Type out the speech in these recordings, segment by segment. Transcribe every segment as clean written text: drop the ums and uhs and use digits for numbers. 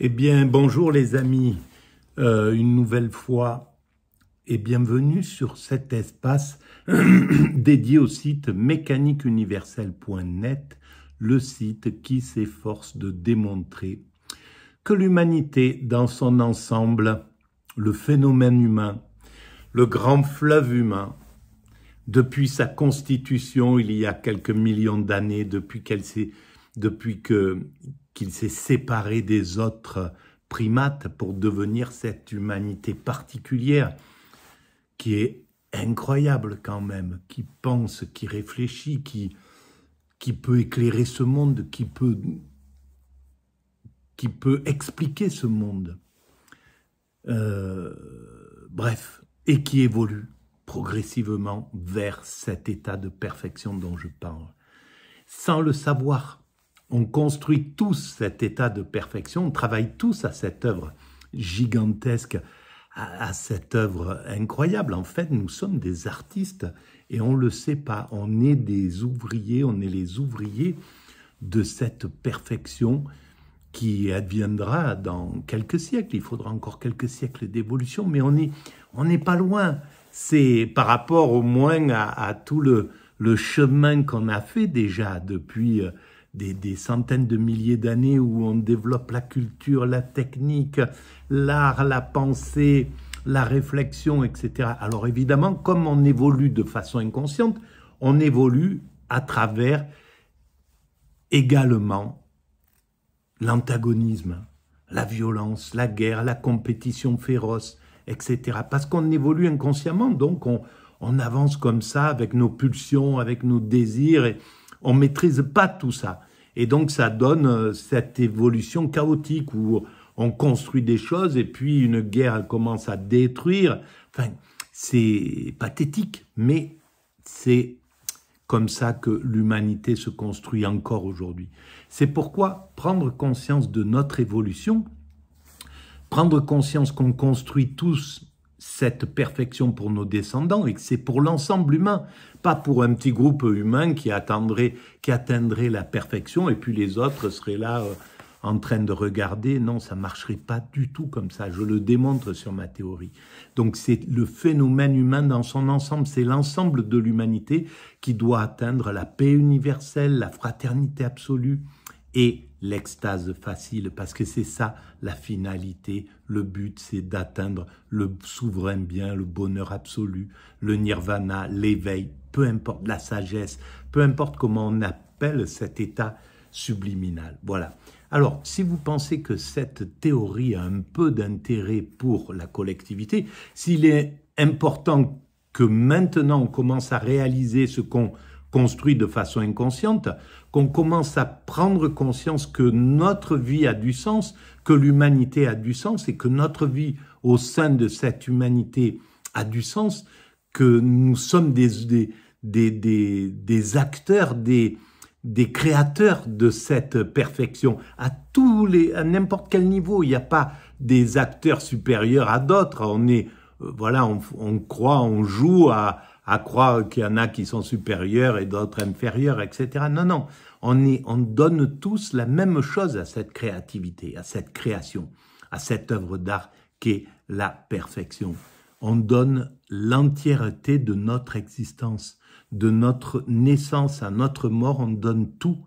Eh bien, bonjour les amis, une nouvelle fois et bienvenue sur cet espace dédié au site mécaniqueuniverselle.net, le site qui s'efforce de démontrer que l'humanité dans son ensemble, le phénomène humain, le grand fleuve humain, depuis sa constitution il y a quelques millions d'années, depuis qu'il s'est séparé des autres primates pour devenir cette humanité particulière qui est incroyable quand même, qui pense, qui réfléchit, qui peut éclairer ce monde, qui peut expliquer ce monde. Bref, et qui évolue progressivement vers cet état de perfection dont je parle. Sans le savoir, on construit tous cet état de perfection, on travaille tous à cette œuvre gigantesque, à cette œuvre incroyable. En fait, nous sommes des artistes et on ne le sait pas. On est des ouvriers, on est les ouvriers de cette perfection qui adviendra dans quelques siècles. Il faudra encore quelques siècles d'évolution, mais on n'est pas loin. C'est par rapport au moins à tout le chemin qu'on a fait déjà depuis des centaines de milliers d'années où on développe la culture, la technique, l'art, la pensée, la réflexion, etc. Alors évidemment, comme on évolue de façon inconsciente, on évolue à travers également l'antagonisme, la violence, la guerre, la compétition féroce, etc. Parce qu'on évolue inconsciemment, donc on avance comme ça avec nos pulsions, avec nos désirs, et on ne maîtrise pas tout ça. Et donc ça donne cette évolution chaotique où on construit des choses et puis une guerre commence à détruire. Enfin, c'est pathétique, mais c'est comme ça que l'humanité se construit encore aujourd'hui. C'est pourquoi prendre conscience de notre évolution, prendre conscience qu'on construit tous cette perfection pour nos descendants et que c'est pour l'ensemble humain, pas pour un petit groupe humain qui atteindrait la perfection et puis les autres seraient là en train de regarder. Non, ça ne marcherait pas du tout comme ça, je le démontre sur ma théorie. Donc c'est le phénomène humain dans son ensemble, c'est l'ensemble de l'humanité qui doit atteindre la paix universelle, la fraternité absolue et l'extase facile, parce que c'est ça la finalité, le but c'est d'atteindre le souverain bien, le bonheur absolu, le nirvana, l'éveil, peu importe, la sagesse, peu importe comment on appelle cet état subliminal. Voilà. Alors, si vous pensez que cette théorie a un peu d'intérêt pour la collectivité, s'il est important que maintenant on commence à réaliser ce qu'on construit de façon inconsciente, qu'on commence à prendre conscience que notre vie a du sens, que l'humanité a du sens et que notre vie au sein de cette humanité a du sens, que nous sommes des acteurs, des créateurs de cette perfection à n'importe quel niveau. Il n'y a pas des acteurs supérieurs à d'autres. On est, voilà, on croit, on joue à croire qu'il y en a qui sont supérieurs et d'autres inférieurs, etc. Non, non, on donne tous la même chose à cette créativité, à cette création, à cette œuvre d'art qu'est la perfection. On donne l'entièreté de notre existence, de notre naissance à notre mort, on donne tout,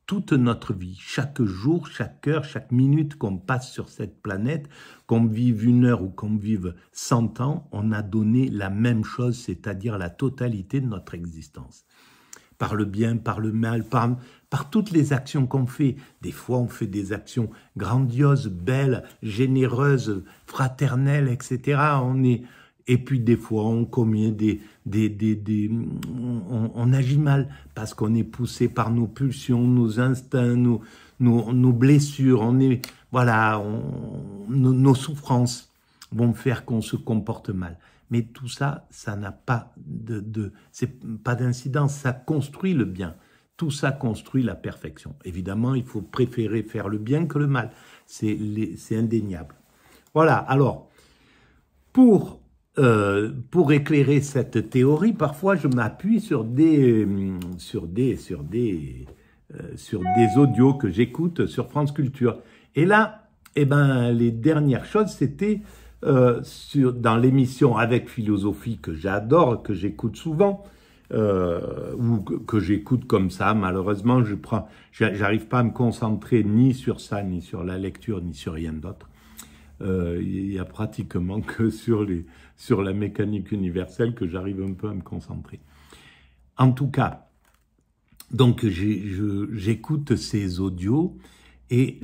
toute notre vie, chaque jour, chaque heure, chaque minute qu'on passe sur cette planète, qu'on vive 1 heure ou qu'on vive 100 ans, on a donné la même chose, c'est-à-dire la totalité de notre existence. Par le bien, par le mal, par toutes les actions qu'on fait. Des fois, on fait des actions grandioses, belles, généreuses, fraternelles, etc. Et puis des fois, on commet on agit mal parce qu'on est poussé par nos pulsions, nos instincts, nos blessures. Nos souffrances vont faire qu'on se comporte mal. Mais tout ça, ça n'a pas c'est pas d'incidence, ça construit le bien. Tout ça construit la perfection. Évidemment, il faut préférer faire le bien que le mal. C'est indéniable. Voilà, alors, pour éclairer cette théorie, parfois je m'appuie sur des audios que j'écoute sur France Culture. Et là, eh ben, les dernières choses, c'était dans l'émission Avec Philosophie, que j'adore, que j'écoute souvent, ou que j'écoute comme ça. Malheureusement, j'arrive pas à me concentrer ni sur ça, ni sur la lecture, ni sur rien d'autre. Il y a pratiquement que sur la mécanique universelle que j'arrive un peu à me concentrer. En tout cas, donc j'écoute ces audios et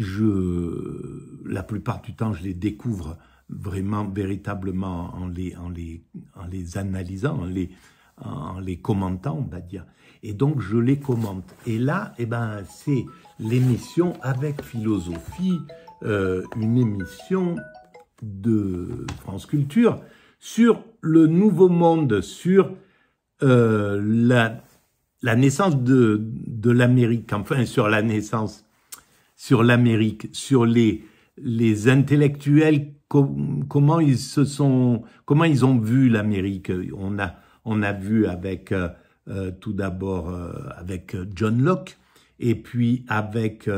la plupart du temps, je les découvre véritablement en les analysant, en les commentant, on va dire. Et donc, je les commente. Et là, eh ben, c'est l'émission Avec Philosophie, une émission de France Culture sur le Nouveau Monde, sur la naissance de l'Amérique, enfin sur la naissance, sur l'Amérique, sur les intellectuels, comment ils ont vu l'Amérique. On a vu avec tout d'abord avec John Locke, et puis avec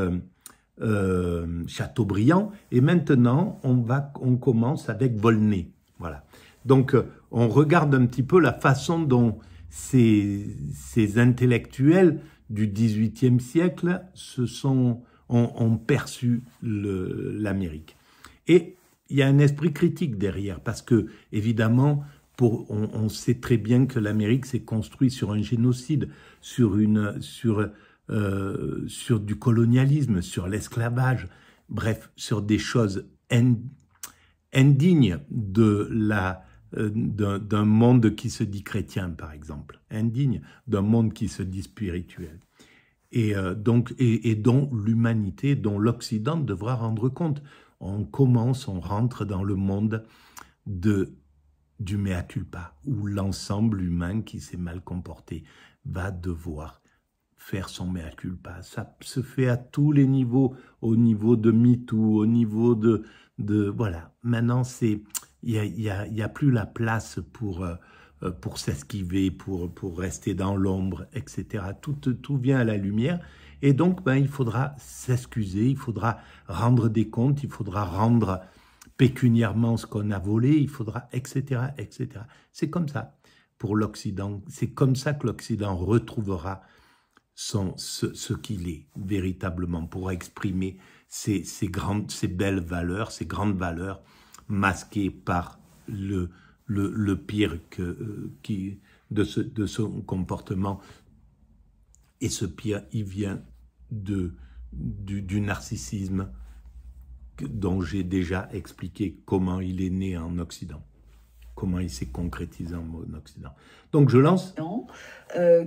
Chateaubriand, et maintenant on commence avec Volney. Voilà. Donc on regarde un petit peu la façon dont ces intellectuels du XVIIIe siècle ont perçu l'Amérique. Et il y a un esprit critique derrière, parce que, évidemment, on sait très bien que l'Amérique s'est construite sur un génocide, sur du colonialisme, sur l'esclavage, bref, sur des choses indignes d'un monde qui se dit chrétien, par exemple, indigne d'un monde qui se dit spirituel. Et dont l'humanité, dont l'Occident devra rendre compte. On rentre dans le monde du mea culpa, où l'ensemble humain qui s'est mal comporté va devoir faire son mea culpa. Ça se fait à tous les niveaux, au niveau de MeToo, au niveau de voilà. Maintenant, il y a plus la place pour s'esquiver, pour rester dans l'ombre, etc. Tout vient à la lumière. Et donc, il faudra s'excuser, il faudra rendre des comptes, il faudra rendre pécuniairement ce qu'on a volé, il faudra, etc., etc. C'est comme ça pour l'Occident. C'est comme ça que l'Occident retrouvera ce qu'il est véritablement, pour exprimer ces belles valeurs, ces grandes valeurs masquées par le pire de son comportement. Et ce pire, il vient du narcissisme dont j'ai déjà expliqué comment il est né en Occident, comment il s'est concrétisé en Occident. Donc je lance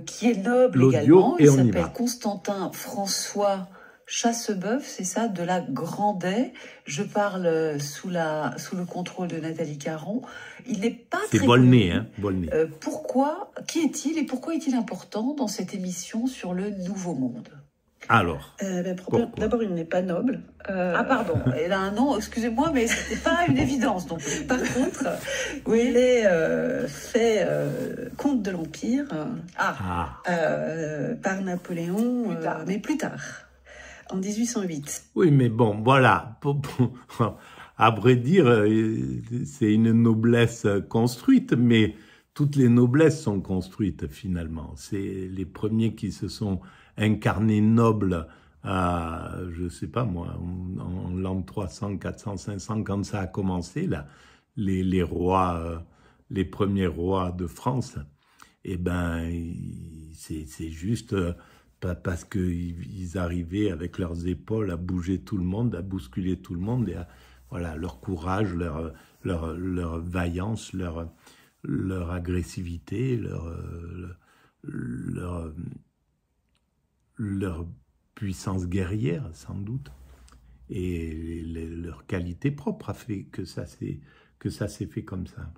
qui est noble également, il s'appelle Constantin François Chasseboeuf, c'est ça, de la Grandet. Je parle sous le contrôle de Nathalie Caron. Il n'est pas très Volney, hein, Volney. Qui est-il et pourquoi est-il important dans cette émission sur le Nouveau Monde? Alors, d'abord, il n'est pas noble. Ah pardon, elle a un nom, excusez-moi, mais ce n'était pas une évidence non plus. Par contre, oui, il est fait comte de l'Empire par Napoléon, mais plus tard, en 1808. Oui, mais bon, voilà, à vrai dire, c'est une noblesse construite, mais toutes les noblesses sont construites finalement. C'est les premiers qui se sont incarnés nobles à, je sais pas moi, en l'an 300, 400, 500, quand ça a commencé, là, les rois, les premiers rois de France, eh ben, c'est juste parce qu'ils arrivaient avec leurs épaules à bouger tout le monde, à bousculer tout le monde, et voilà, leur courage, leur vaillance, leur agressivité, leur puissance guerrière, sans doute, et leur qualité propre a fait que ça s'est fait comme ça.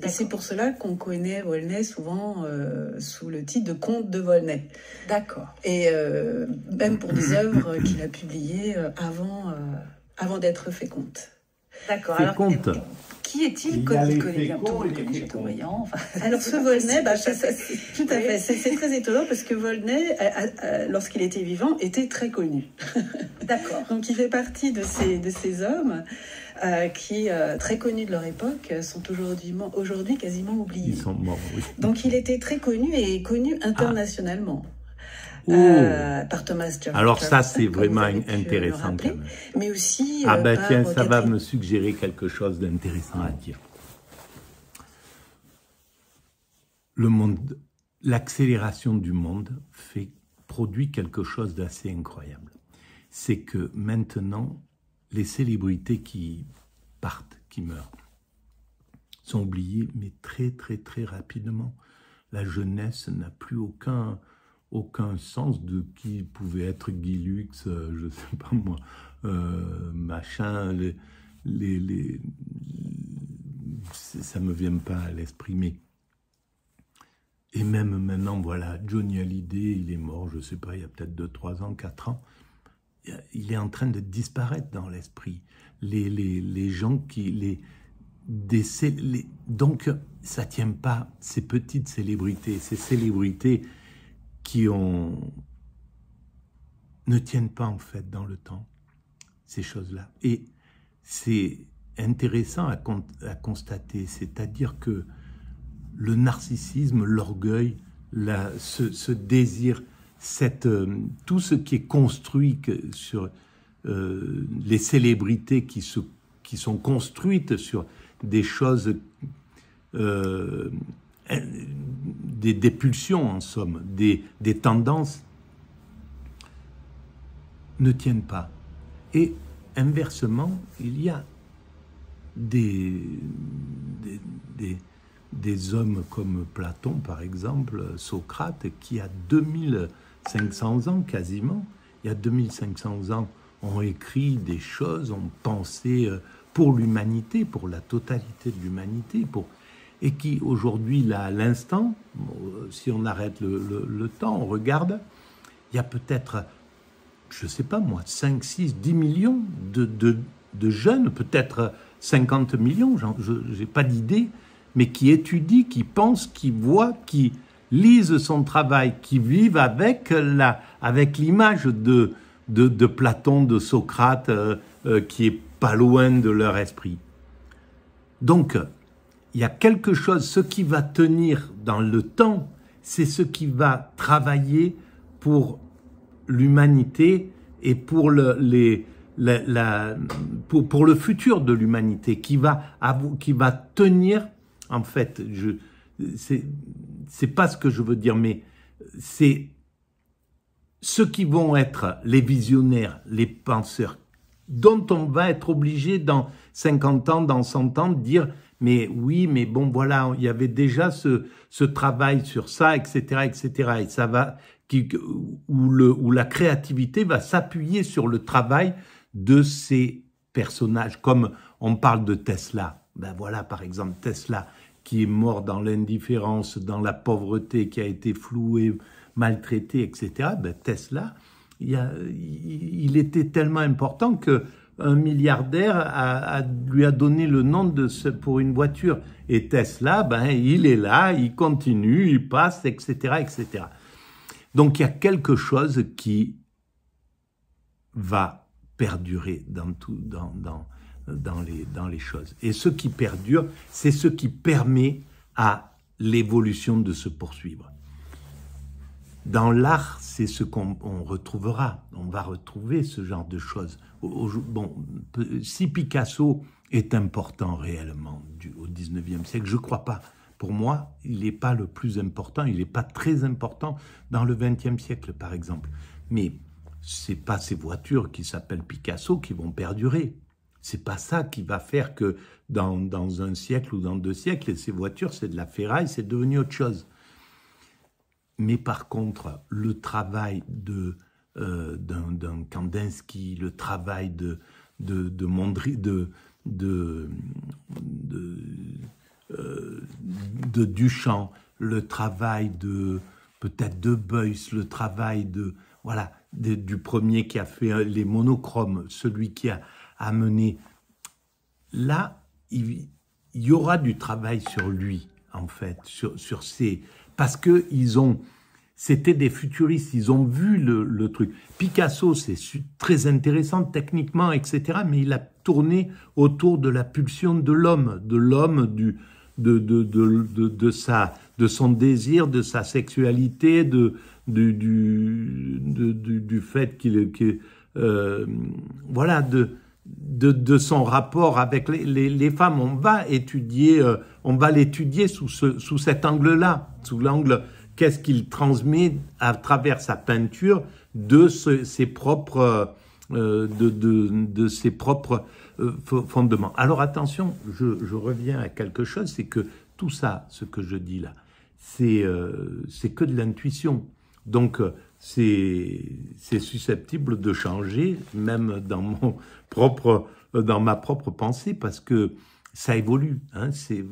Et c'est pour cela qu'on connaît Volney souvent sous le titre de comte de Volney. D'accord. Et même pour des œuvres qu'il a publiées avant d'être fait comte. D'accord. Alors, Qui est-il? Tout le monde connaît Chateaubriand. Enfin... Alors ce Volney, tout à fait, c'est très étonnant parce que Volney, lorsqu'il était vivant, était très connu. D'accord. Donc il fait partie de ces hommes qui, très connus de leur époque, sont aujourd'hui quasiment oubliés. Ils sont morts, oui. Donc il était très connu et connu internationalement. Par Thomas Jefferson. Alors ça, c'est vraiment intéressant. Quand même. Mais aussi tiens, ça va me suggérer quelque chose d'intéressant à dire. Le monde, l'accélération du monde produit quelque chose d'assez incroyable. C'est que maintenant, les célébrités qui partent, qui meurent, sont oubliées, mais très très très rapidement. La jeunesse n'a plus aucun sens de qui pouvait être Guy Lux, je sais pas moi, machin, ça me vient pas à l'esprit, mais... Et même maintenant, voilà, Johnny Hallyday, il est mort, je sais pas, il y a peut-être 2, 3 ans, 4 ans, il est en train de disparaître dans l'esprit. Les gens qui... donc, ça tient pas, ces petites célébrités, ces célébrités qui ne tiennent pas en fait dans le temps, ces choses-là. Et c'est intéressant à constater, c'est-à-dire que le narcissisme, l'orgueil, ce désir, tout ce qui est construit sur les célébrités qui sont construites sur des choses... des pulsions en somme, des tendances ne tiennent pas. Et inversement, il y a des hommes comme Platon, par exemple, Socrate, qui a 2500 ans quasiment, il y a 2500 ans, ont écrit des choses, ont pensé pour l'humanité, pour la totalité de l'humanité, et qui aujourd'hui, là, à l'instant, si on arrête le temps, on regarde, il y a peut-être, je ne sais pas moi, 5, 6, 10 millions de jeunes, peut-être 50 millions, je n'ai pas d'idée, mais qui étudient, qui pensent, qui voient, qui lisent son travail, qui vivent avec l'image de Platon, de Socrate, qui est pas loin de leur esprit. Donc, il y a quelque chose, ce qui va tenir dans le temps, c'est ce qui va travailler pour l'humanité et pour le futur de l'humanité, qui va tenir, en fait, c'est pas ce que je veux dire, mais c'est ceux qui vont être les visionnaires, les penseurs, dont on va être obligé dans 50 ans, dans 100 ans, de dire mais oui, mais bon, voilà, il y avait déjà ce travail sur ça, etc., etc. Et ça va, où la créativité va s'appuyer sur le travail de ces personnages. Comme on parle de Tesla. Ben voilà, par exemple, Tesla, qui est mort dans l'indifférence, dans la pauvreté, qui a été floué, maltraité, etc. Ben Tesla, il était tellement important que un milliardaire lui a donné le nom pour une voiture. Et Tesla, ben, il est là, il continue, il passe, etc., etc. Donc, il y a quelque chose qui va perdurer dans les choses. Et ce qui perdure, c'est ce qui permet à l'évolution de se poursuivre. Dans l'art, c'est ce qu'on retrouvera. On va retrouver ce genre de choses. Bon, si Picasso est important réellement au 19e siècle, je ne crois pas. Pour moi, il n'est pas le plus important, il n'est pas très important dans le 20e siècle, par exemple. Mais ce n'est pas ces voitures qui s'appellent Picasso qui vont perdurer. Ce n'est pas ça qui va faire que dans un siècle ou dans 2 siècles, ces voitures, c'est de la ferraille, c'est devenu autre chose. Mais par contre, le travail d'un Kandinsky, le travail de Duchamp, le travail peut-être de Beuys, le travail du premier qui a fait les monochromes, celui qui a amené. Là, y aura du travail sur lui, en fait, sur ces... Parce que c'était des futuristes, ils ont vu le truc. Picasso, c'est très intéressant techniquement, etc., mais il a tourné autour de la pulsion de l'homme, de son désir, de sa sexualité, du fait voilà, de son rapport avec les femmes. On va l'étudier sous cet angle-là, sous l'angle qu'est-ce qu'il transmet à travers sa peinture de ses propres fondements. Alors attention, je reviens à quelque chose, c'est que tout ça, ce que je dis là, c'est que de l'intuition. Donc c'est susceptible de changer, même dans ma propre pensée, parce que ça évolue. Hein, c'est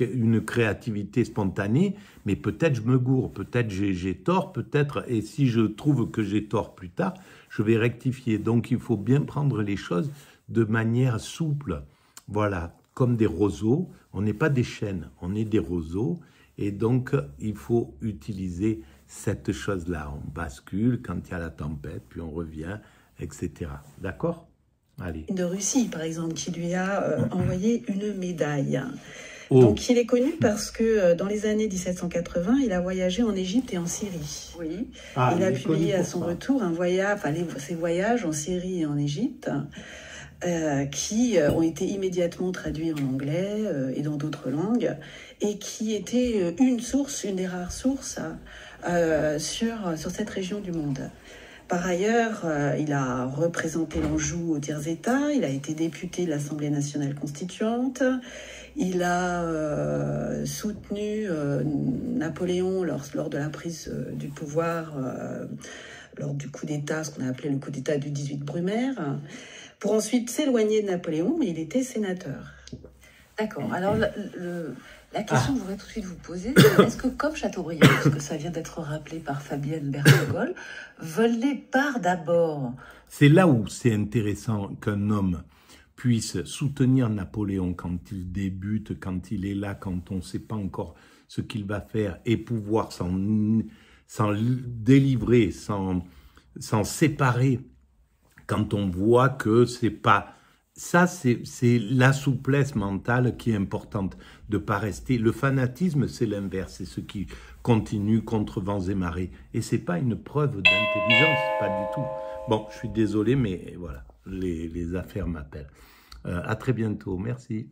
une créativité spontanée, mais peut-être je me gourre, peut-être j'ai tort, peut-être, et si je trouve que j'ai tort plus tard, je vais rectifier. Donc il faut bien prendre les choses de manière souple. Voilà, comme des roseaux. On n'est pas des chênes, on est des roseaux, et donc il faut utiliser cette chose-là. On bascule quand il y a la tempête, puis on revient, etc. D'accord ? Allez. De Russie, par exemple, qui lui a envoyé une médaille. Oh. Donc, il est connu parce que dans les années 1780, il a voyagé en Égypte et en Syrie. Oui. Il a publié à son retour ses voyages en Syrie et en Égypte, qui ont été immédiatement traduits en anglais et dans d'autres langues, et qui étaient une des rares sources sur cette région du monde. Par ailleurs, il a représenté l'Anjou au Tiers-État, il a été député de l'Assemblée nationale constituante, il a soutenu Napoléon lors de la prise du pouvoir, lors du coup d'État, ce qu'on a appelé le coup d'État du 18 Brumaire, pour ensuite s'éloigner de Napoléon, mais il était sénateur. D'accord, alors la question que je voudrais tout de suite vous poser, c'est est-ce que comme Chateaubriand, parce que ça vient d'être rappelé par Fabienne Berthogol, Volney part d'abord. C'est là où c'est intéressant qu'un homme puisse soutenir Napoléon quand il débute, quand il est là, quand on ne sait pas encore ce qu'il va faire, et pouvoir s'en délivrer, s'en séparer, quand on voit que c'est pas... Ça, c'est la souplesse mentale qui est importante, de ne pas rester... Le fanatisme, c'est l'inverse, c'est ce qui continue contre vents et marées. Et ce n'est pas une preuve d'intelligence, pas du tout. Bon, je suis désolé, mais voilà, les affaires m'appellent. À très bientôt, merci.